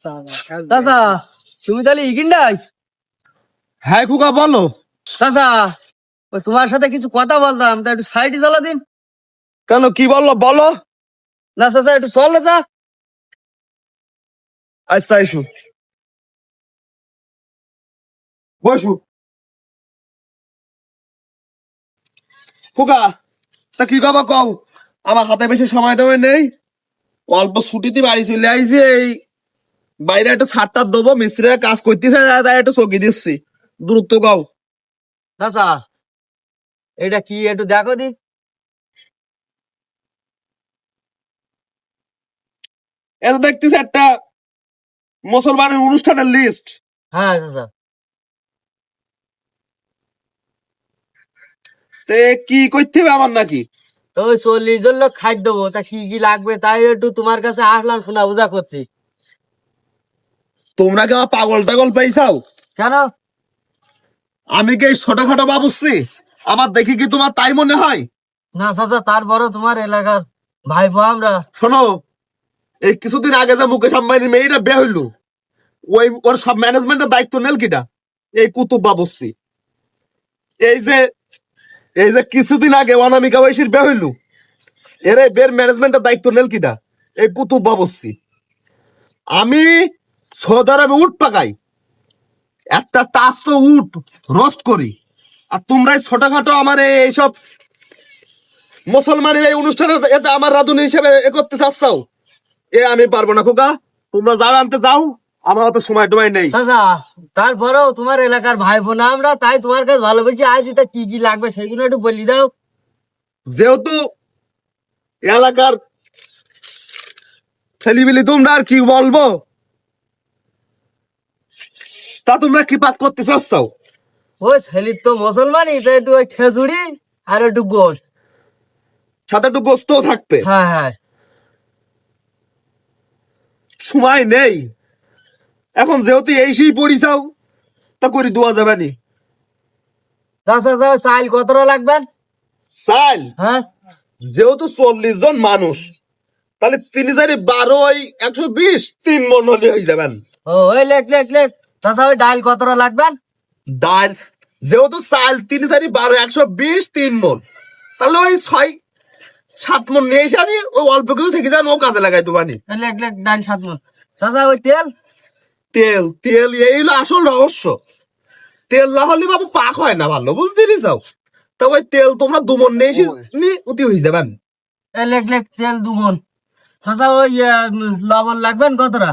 চাচা তুমি তাহলে ইগিন্ডাই? হ্যাঁ খুকা বলো। চাচা ওই তোমার সাথে কিছু কথা বলতাম, তা একটু সাইডে চালা দিন। কেন কি বললো বলো। না চাচা একটু চল না চা। আচ্ছা এসো বসু। খুকা তা কি কবা কও, আমার হাতে বেশি সময় টময় নেই, অল্প ছুটিতে বাড়ি চলে আইছি। এই বাইরে একটু ছাড়টার দেবো, মিস্ত্রিরা কাজ করতেছে, তাই একটু চকি দিচ্ছি, দূরত্ব গাও। চাচা এটা কি একটু দেখো দি। এত দেখতেছি একটা মুসলমানের অনুষ্ঠানের লিস্ট। হ্যাঁ চাচা। তে কি করতে হবে আমার নাকি? তো ওই 40 জন লোক খাদ্য দেবো, তা কি কি লাগবে তাই একটু তোমার কাছে আসলাম, শোনা বোঝা করছি। তোমরা কি আমার পাগল টাগল পাইছাও? কেন? আমি কি এই ছোটখাটো বাবুচ্ছি? আমার দেখি কি তোমার তাই মনে হয়? না চাচা তারপরও তোমার এলাকার ভাইপো আমরা। শোনো, এই কিছুদিন আগে যে মুকেশ আম্বানির মেয়েটা বে হইলো, ওর সব ম্যানেজমেন্টের দায়িত্ব নেল কিটা? এই কুতুব বাবুচ্ছি। এই যে কিছুদিন আগে অনামিকা বয়সীর বে হইলো, এর এই বের ম্যানেজমেন্টের দায়িত্ব নেল কিটা? এই কুতুব বাবুচ্ছি। আমি সৌদি আরবে উট পাকাই, একটা টাচ তো উট রোস্ট করি, আর তোমরা এই ছোটখাটো আমার এইসব মুসলমানের এই অনুষ্ঠানে এতে আমার রাঁধুনি হিসেবে এ করতে চাচ্ছাও? এ আমি পারবো না খোকা, তোমরা যাও আনতে যাও, আমার অত সময় টময় নেই। চাচা তারপরেও তোমার এলাকার ভাইপো না আমরা, তাই তোমার কাছে ভালোবেসে আছি, তা কি কি লাগবে সেগুলো একটু বলি দাও। যেহেতু এলাকার ছেলিবিলি, তোমরা আর কি বলবো, তা তোমরা কি পাত করতে চাচ্ছাও? ওই ছেলির তো মুসলমানই, তো একটু ওই খেজুরি আর একটু গোশ। সাথে একটু গোস্ত থাকবে। হ্যাঁ হ্যাঁ। সময় নেই এখন, যেহেতু এই সেই পড়িছাও, তা করি দেওয়া যাবে নি। চাচা চাল কতটা লাগবেন? চাল হ্যাঁ যেহেতু 40 জন মানুষ, তাহলে 3 4 12 120 3 মন হলে হয়ে যাবেন। ও ওই লেখ লেখ লেখ। চাচা ওই ডাল কতটা লাগবেন? ডাল যেহেতু চাল 3 4 12 120 3 মন, তাহলে ওই 6 7 মন নিয়ে এসে আনি, ওই অল্প কিছু থেকে যান, ও কাজে লাগাই তোমানি। ওই লেখ লেখ ডাল 7 মণ। চাচা ওই তেল? তেল তেল এই হলো আসল রহস্য। তেল না হলে বাবু পাক হয় না ভালো, বুঝতে চাও? তা ওই তেল তোমরা 2 মন নিয়ে এসে নি অতি হয়ে যাবেন। এই লেখ লেখ তেল 2 মণ। চাচা ওই লবণ লাগবেন কতটা?